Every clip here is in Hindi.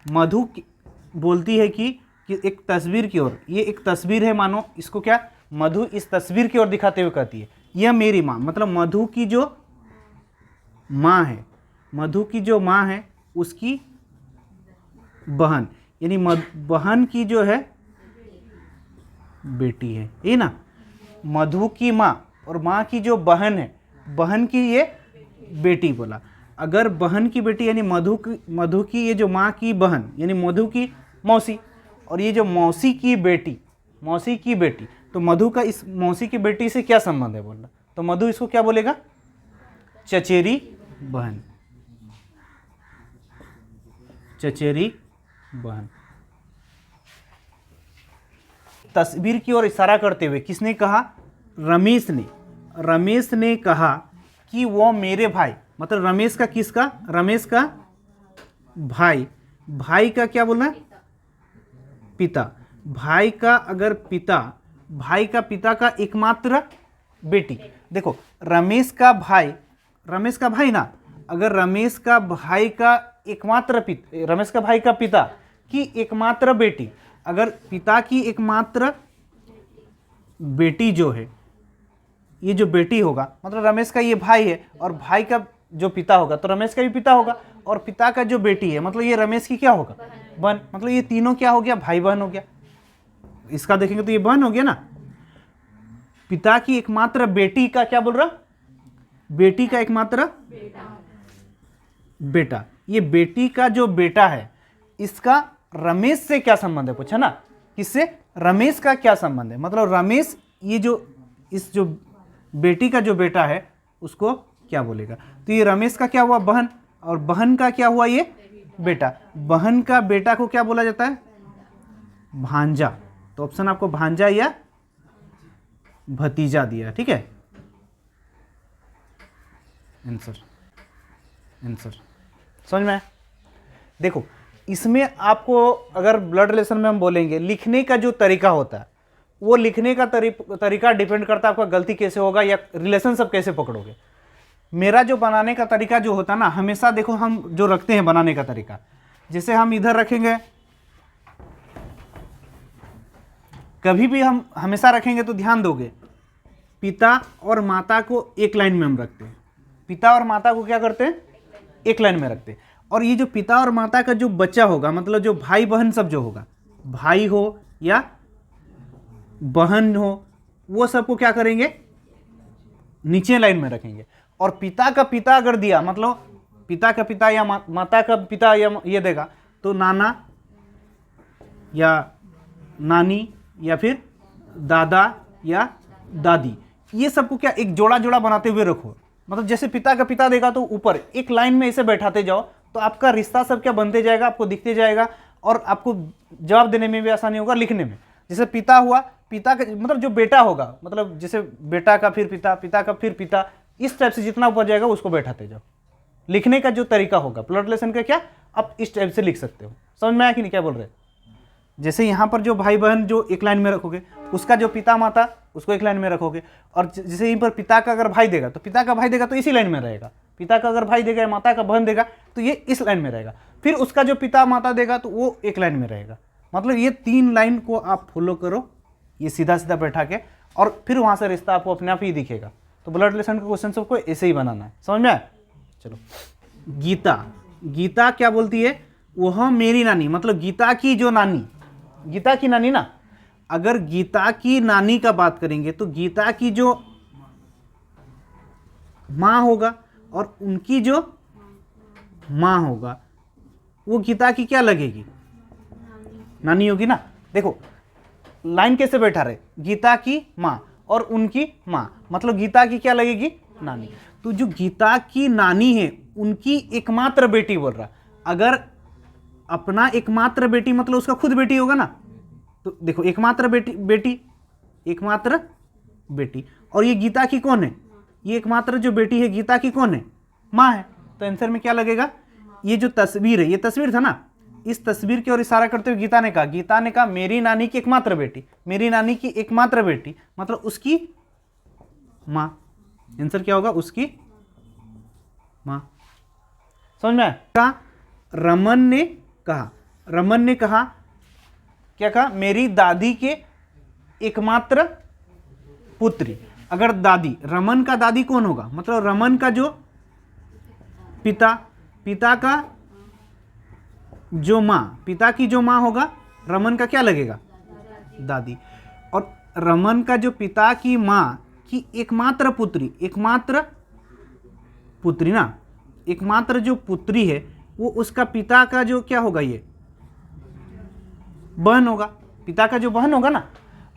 बोलती है कि एक तस्वीर की ओर, ये एक तस्वीर है मानो, इसको क्या मधु इस तस्वीर की ओर दिखाते हुए कहती है यह मेरी माँ, मतलब मधु की जो माँ है, मधु की जो माँ है उसकी बहन, यानी बहन की जो है बेटी है, ये ना, मधु की माँ और माँ की जो बहन है, बहन की ये बेटी बोला। अगर बहन की बेटी यानी मधु की ये जो माँ की बहन यानी मधु की मौसी, और ये जो मौसी की बेटी, तो मधु का इस मौसी की बेटी से क्या संबंध है बोलना, तो मधु इसको क्या बोलेगा, चचेरी बहन, चचेरी बहन। तस्वीर की ओर इशारा करते हुए किसने कहा, रमेश ने कहा कि वो मेरे भाई, मतलब रमेश का किसका, रमेश का भाई का क्या बोलना है, पिता, भाई का अगर पिता, भाई का पिता का एकमात्र बेटी, देखो रमेश का भाई ना, अगर रमेश का भाई का रमेश का भाई का पिता की एकमात्र बेटी, अगर पिता की एकमात्र बेटी जो है, ये जो बेटी होगा मतलब रमेश का ये भाई है, और भाई का जो पिता होगा तो रमेश का भी पिता होगा, और पिता का जो बेटी है मतलब ये रमेश की क्या होगा, बहन, मतलब ये तीनों क्या हो गया, भाई बहन हो गया। इसका देखेंगे तो ये बहन हो गया ना। पिता की एकमात्र बेटी का क्या बोल रहा, बेटी का एकमात्र बेटा, ये बेटी का जो बेटा है इसका रमेश से क्या संबंध है, पूछा ना, किससे, रमेश का क्या संबंध है, मतलब रमेश ये जो इस जो बेटी का जो बेटा है उसको क्या बोलेगा, तो ये रमेश का क्या हुआ, बहन, और बहन का क्या हुआ, ये बेटा, बहन का बेटा को क्या बोला जाता है, भांजा। तो ऑप्शन आपको भांजा या भतीजा दिया, ठीक है, आंसर समझ में आया? देखो इसमें आपको अगर ब्लड रिलेशन में हम बोलेंगे, लिखने का जो तरीका होता है वो लिखने का तरीका डिपेंड करता है आपका गलती कैसे होगा या रिलेशन सब कैसे पकड़ोगे। मेरा जो बनाने का तरीका जो होता है ना, हमेशा देखो हम जो रखते हैं बनाने का तरीका, जैसे हम इधर रखेंगे, कभी भी हम हमेशा रखेंगे तो ध्यान दोगे, पिता और माता को एक लाइन में हम रखते हैं, पिता और माता को क्या करते हैं, एक लाइन में रखते हैं, और ये जो पिता और माता का जो बच्चा होगा मतलब जो भाई बहन सब जो होगा, भाई हो या बहन हो, वो सबको क्या करेंगे, नीचे लाइन में रखेंगे। और पिता का पिता अगर दिया मतलब पिता का पिता या माता का पिता या ये देगा तो नाना या नानी या फिर दादा या दादी, ये सबको क्या एक जोड़ा जोड़ा बनाते हुए रखो, मतलब जैसे पिता का पिता देगा तो ऊपर एक लाइन में इसे बैठाते जाओ तो आपका रिश्ता सब क्या बनते जाएगा, आपको दिखते जाएगा, और आपको जवाब देने में भी आसानी होगा, लिखने में। जैसे पिता हुआ, पिता का मतलब जो बेटा होगा मतलब जैसे बेटा का फिर पिता, पिता का फिर पिता, इस टाइप से जितना ऊपर जाएगा उसको बैठाते जाओ। लिखने का जो तरीका होगा ब्लड रिलेशन का क्या, आप इस टाइप से लिख सकते हो। समझ में आया कि नहीं क्या बोल रहे हैं? जैसे यहाँ पर जो भाई बहन जो एक लाइन में रखोगे, उसका जो पिता माता उसको एक लाइन में रखोगे, और जैसे यहीं पर पिता का अगर भाई देगा तो पिता का भाई देगा तो इसी लाइन में रहेगा, पिता का अगर भाई देगा या माता का बहन देगा तो ये इस लाइन में रहेगा, फिर उसका जो पिता माता देगा तो वो एक लाइन में रहेगा। मतलब ये 3 लाइन को आप फॉलो करो, ये सीधा सीधा बैठा के, और फिर वहाँ से रिश्ता आपको अपने आप ही दिखेगा। तो ब्लड रिलेशन के क्वेश्चन सबको ऐसे ही बनाना है। समझ में आया? चलो, गीता क्या बोलती है, वह मेरी नानी, मतलब गीता की जो नानी, गीता की नानी ना, अगर गीता की नानी का बात करेंगे तो गीता की जो माँ होगा और उनकी जो माँ होगा वो गीता की क्या लगेगी, नानी होगी ना। देखो लाइन कैसे बैठा रहे, गीता की माँ और उनकी माँ, मतलब गीता की क्या लगेगी, नानी। तो जो गीता की नानी है उनकी एकमात्र बेटी बोल रहा, अगर अपना एकमात्र बेटी मतलब उसका खुद बेटी होगा ना, तो देखो एकमात्र बेटी, और ये गीता की कौन है, ये एकमात्र जो बेटी है गीता की कौन है, माँ है। तो आंसर में क्या लगेगा, ये जो तस्वीर है, ये तस्वीर था ना, इस तस्वीर की ओर इशारा करते हुए गीता ने कहा मेरी नानी की एकमात्र बेटी, मेरी नानी की एकमात्र बेटी मतलब उसकी माँ। आंसर क्या होगा, उसकी माँ। समझ में आया? रमन ने कहा, रमन ने कहा, क्या कहा, मेरी दादी के एकमात्र पुत्री। अगर दादी, रमन का दादी कौन होगा, मतलब रमन का जो पिता, पिता का जो माँ, पिता की जो माँ होगा, रमन का क्या लगेगा, दादी। और रमन का जो पिता की माँ की एकमात्र पुत्री, एकमात्र पुत्री ना, एकमात्र जो पुत्री है वो उसका पिता का जो क्या होगा, ये बहन होगा, पिता का जो बहन होगा ना।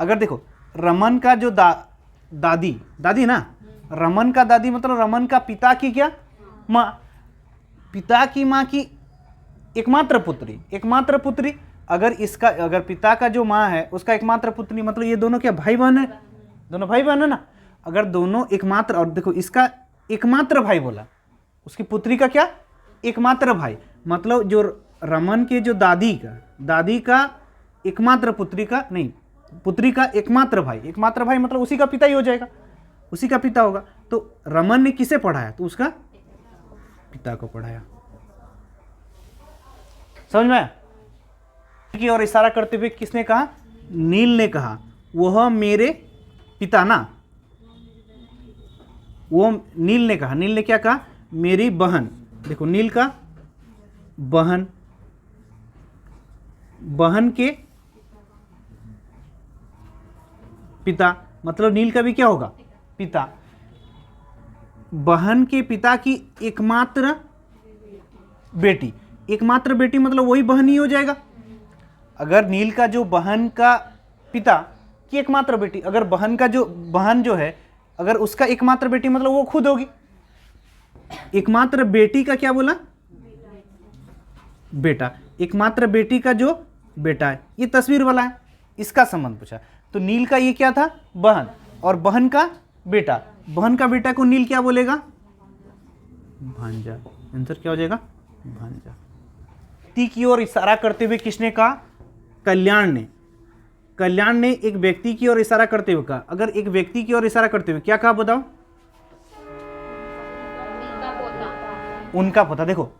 अगर देखो रमन का जो दादी, दादी ना, रमन का दादी मतलब रमन का पिता की क्या माँ, पिता की माँ की एकमात्र पुत्री, एकमात्र पुत्री। अगर इसका, अगर पिता का जो माँ है उसका एकमात्र पुत्री, मतलब ये दोनों क्या भाई बहन है, दोनों भाई बहन है ना। अगर दोनों एकमात्र, और देखो इसका एकमात्र भाई बोला, उसकी पुत्री का क्या, एकमात्र भाई, मतलब जो रमन के जो दादी का एकमात्र पुत्री का नहीं, पुत्री का एकमात्र भाई, एकमात्र भाई मतलब उसी का पिता ही हो जाएगा, उसी का पिता होगा। तो रमन ने किसे पढ़ाया, तो उसका पिता को पढ़ाया। समझ में आया? की ओर इशारा करते हुए किसने कहा, नील ने कहा, वह मेरे पिता ना, वो नील ने कहा, नील ने क्या कहा, मेरी बहन। देखो नील का बहन, बहन के पिता, मतलब नील का भी क्या होगा, पिता। बहन के पिता की एकमात्र बेटी, एकमात्र बेटी मतलब वही बहन ही हो जाएगा। अगर नील का जो बहन का पिता की एकमात्र बेटी, अगर बहन का जो बहन जो है, अगर उसका एकमात्र बेटी मतलब वो खुद होगी। एकमात्र बेटी का क्या बोला, बेटा, एकमात्र बेटी का जो बेटा है, ये तस्वीर वाला है, इसका संबंध पूछा। तो नील का ये क्या था, बहन, और बहन का बेटा, बहन का बेटा को नील क्या बोलेगा, भांजा। आंसर क्या हो जाएगा, भांजा। व्यक्ति की ओर इशारा करते हुए किसने कहा, कल्याण ने। कल्याण ने एक व्यक्ति की ओर इशारा करते हुए कहा। अगर एक व्यक्ति की ओर इशारा करते हुए क्या कहा बताओ, उनका पोता। देखो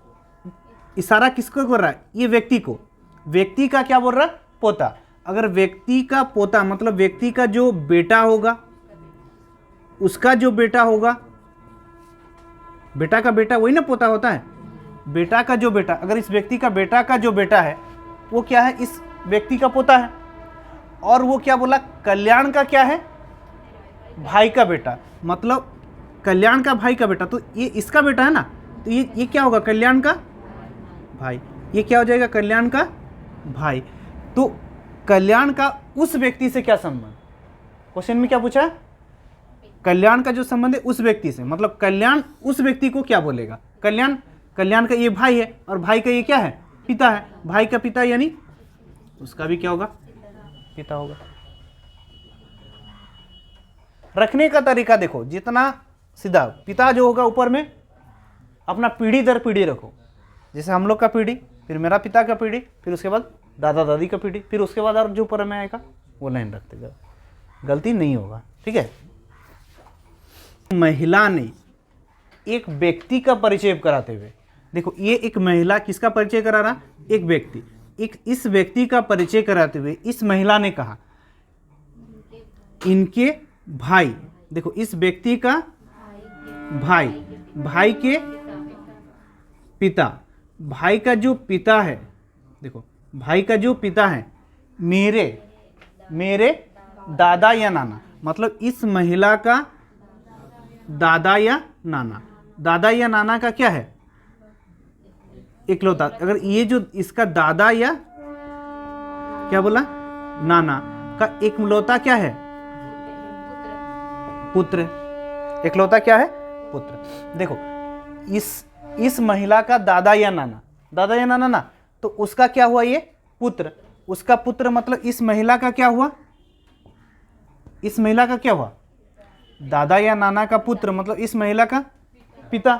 इशारा किसको कर रहा है, ये व्यक्ति को, व्यक्ति का क्या बोल रहा है, पोता। अगर व्यक्ति का पोता मतलब व्यक्ति का जो बेटा होगा, उसका जो बेटा होगा, बेटा का बेटा वही ना पोता होता है, बेटा का जो बेटा, अगर इस व्यक्ति का बेटा का जो बेटा है वो क्या है, इस व्यक्ति का पोता है। और वो क्या बोला, कल्याण का क्या है, भाई का बेटा, मतलब कल्याण का भाई का बेटा, तो ये इसका बेटा है ना, तो ये क्या होगा, कल्याण का भाई, ये क्या हो जाएगा, कल्याण का भाई। तो कल्याण का उस व्यक्ति से क्या संबंध, क्वेश्चन में क्या पूछा है, कल्याण का जो संबंध है उस व्यक्ति से, मतलब कल्याण उस व्यक्ति को क्या बोलेगा, कल्याण, कल्याण का ये भाई है और भाई का ये क्या है, पिता है। भाई का पिता यानी उसका भी क्या होगा, पिता होगा। रखने का तरीका देखो, जितना सीधा, पिता जो होगा ऊपर में अपना पीढ़ी दर पीढ़ी रखो, जैसे हम लोग का पीढ़ी, फिर मेरा पिता का पीढ़ी, फिर उसके बाद दादा दादी का पीढ़ी, फिर उसके बाद और जो ऊपर में आएगा वो लाइन रखते जाओ, गलती नहीं होगा, ठीक है। महिला ने एक व्यक्ति का परिचय कराते हुए, देखो ये एक महिला किसका परिचय करा रहा, एक व्यक्ति, एक इस व्यक्ति का परिचय कराते हुए इस महिला ने कहा, इनके भाई, देखो इस व्यक्ति का भाई, भाई के पिता, भाई का जो पिता है, देखो भाई का जो पिता है, मेरे दादा या नाना, मतलब इस महिला का दादा या नाना, दादा या नाना का क्या है, इकलौता। अगर ये जो इसका दादा या क्या बोला, नाना का इकलौता क्या है, पुत्र, इकलौता क्या है, पुत्र। देखो इस महिला का दादा या नाना, दादा या नाना ना, तो उसका क्या हुआ, ये पुत्र, उसका पुत्र मतलब इस महिला का क्या हुआ, इस महिला का क्या हुआ, दादा या नाना का पुत्र, मतलब इस महिला का पिता,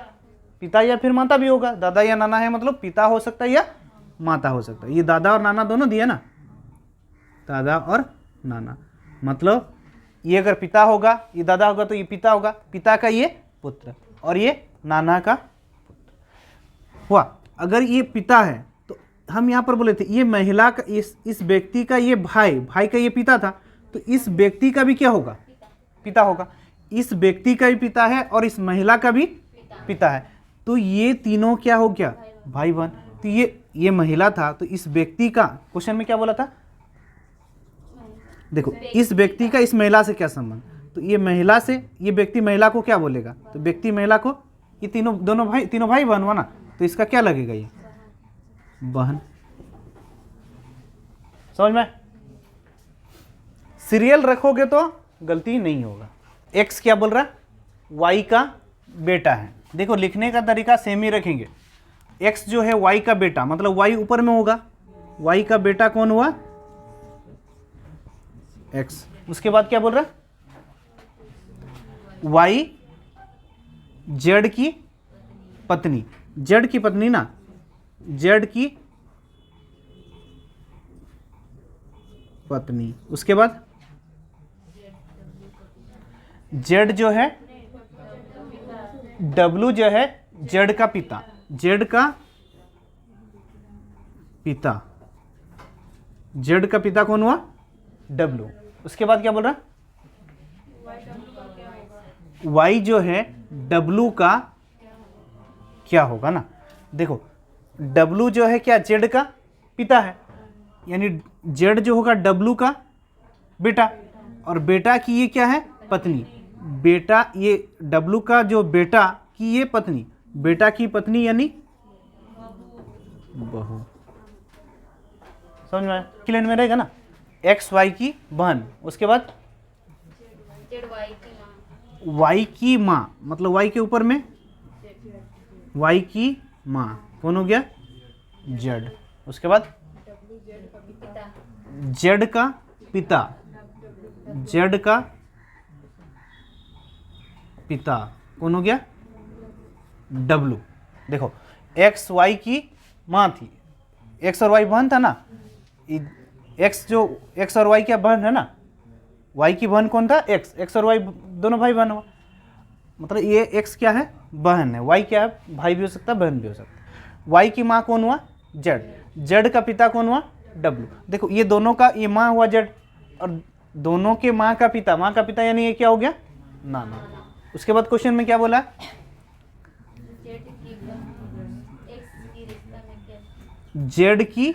पिता या फिर माता भी होगा, दादा या नाना है मतलब पिता हो सकता है या माता हो सकता है। ये दादा और नाना दोनों दिया ना, दादा और नाना, मतलब ये अगर पिता होगा, ये दादा होगा तो ये पिता होगा, पिता का ये पुत्र, और ये नाना का पुत्र हुआ। अगर ये पिता है तो हम यहाँ पर बोले थे ये महिला का, इस व्यक्ति का ये भाई का ये पिता था, तो इस व्यक्ति का भी क्या होगा, पिता होगा। इस व्यक्ति का भी पिता है और इस महिला का भी पिता है, तो ये तीनों क्या हो गया, भाई बहन। तो ये महिला था, तो इस व्यक्ति का, क्वेश्चन में क्या बोला था, देखो इस व्यक्ति का इस महिला से क्या संबंध, तो ये महिला से, ये व्यक्ति महिला को क्या बोलेगा, तो व्यक्ति महिला को, ये तीनों भाई बहन हुआ ना, तो इसका क्या लगेगा, ये बहन। समझ में? सीरियल रखोगे तो गलती नहीं होगा। एक्स क्या बोल रहा है, वाई का बेटा है। देखो लिखने का तरीका सेम ही रखेंगे। एक्स जो है वाई का बेटा, मतलब वाई ऊपर में होगा, वाई का बेटा कौन हुआ, एक्स। उसके बाद क्या बोल रहा है, वाई जेड की पत्नी, जेड की पत्नी ना, जेड की पत्नी। उसके बाद जेड जो है, डब्लू जो है जेड का पिता, जेड का पिता, जेड का पिता कौन हुआ, डब्लू। उसके बाद क्या बोल रहा है, वाई जो है डब्लू का क्या होगा ना। देखो डब्लू जो है क्या, जेड का पिता है, यानी जेड जो होगा डब्लू का बेटा, और बेटा की ये क्या है, पत्नी। बेटा, ये डब्लू का जो बेटा की ये पत्नी, बेटा की पत्नी यानी बहू। समझ में, क्लियर में रहेगा ना। एक्स वाई की बहन, उसके बाद वाई की माँ, मतलब वाई के ऊपर में वाई की माँ कौन हो गया, जेड। उसके बाद जेड का पिता, जेड का पिता कौन हो गया, डब्लू। देखो एक्स वाई की माँ थी, एक्स और वाई बहन था ना, एक्स और वाई क्या बहन है ना, वाई की बहन कौन था, एक्स। एक्स और वाई दोनों भाई बहन हुआ, मतलब ये एक्स क्या है, बहन है, वाई क्या है, भाई भी हो सकता है बहन भी हो सकता है। वाई की माँ कौन हुआ, जेड। जेड का पिता कौन हुआ, डब्लू। देखो ये दोनों का, ये माँ हुआ जेड, और दोनों के माँ का पिता यानी ये क्या हो गया, नाना। उसके बाद क्वेश्चन में क्या बोला, जेड की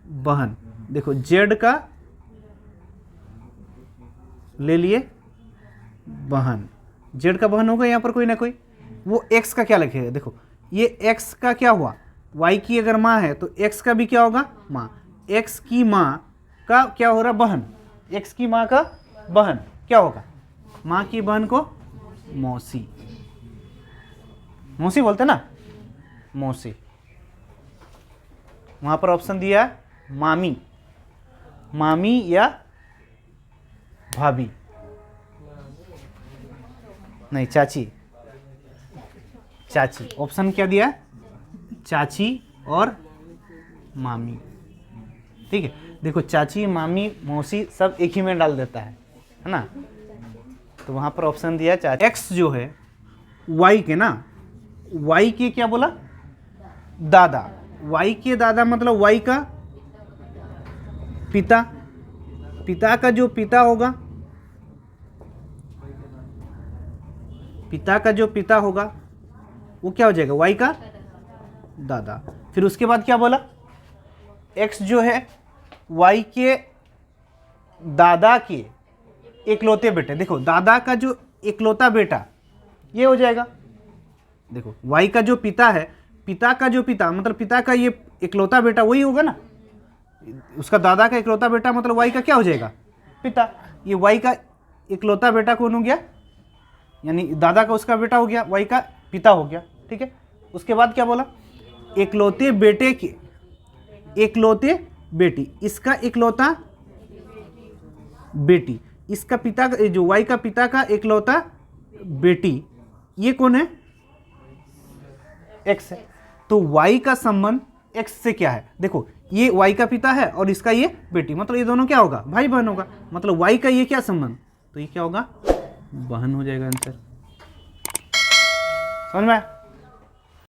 बहन। देखो जेड का ले लिए बहन, जेड का बहन होगा यहाँ पर कोई ना कोई, वो एक्स का क्या लिखेगा। देखो ये एक्स का क्या हुआ, वाई की अगर माँ है तो एक्स का भी क्या होगा, माँ। एक्स की माँ का क्या हो रहा, बहन। एक्स की माँ का बहन क्या होगा, माँ की बहन को मौसी, मौसी बोलते ना, मौसी। वहां पर ऑप्शन दिया मामी, मामी या भाभी, नहीं चाची, चाची। ऑप्शन क्या दिया, चाची और मामी। ठीक है, देखो चाची मामी मौसी सब एक ही में डाल देता है ना, तो वहां पर ऑप्शन दिया चाची। एक्स जो है वाई के ना, वाई के क्या बोला, दादा। वाई के दादा मतलब वाई का पिता, पिता का जो पिता होगा, पिता का जो पिता होगा वो क्या हो जाएगा, वाई का दादा। फिर उसके बाद क्या बोला, एक्स जो है वाई के दादा के इकलौते बेटे। देखो दादा का जो इकलौता बेटा ये हो जाएगा। देखो वाई का जो पिता है, पिता का जो पिता मतलब पिता का ये इकलौता बेटा वही होगा ना, उसका दादा का इकलौता बेटा मतलब वाई का क्या हो जाएगा, पिता। ये वाई का इकलौता बेटा कौन हो गया, यानी दादा का उसका बेटा हो गया, वाई का पिता हो गया। ठीक है, उसके बाद क्या बोला, इकलौते बेटे के, इकलौते बेटी, इसका इकलौता बेटी, इसका पिता जो वाई का पिता का इकलौता बेटी, ये कौन है, एक्स है। तो वाई का संबंध एक्स से क्या है, देखो ये वाई का पिता है और इसका ये बेटी, मतलब ये दोनों क्या होगा, भाई बहन होगा। मतलब वाई का ये क्या संबंध, तो ये क्या होगा, बहन हो जाएगा आंसर। समझ में?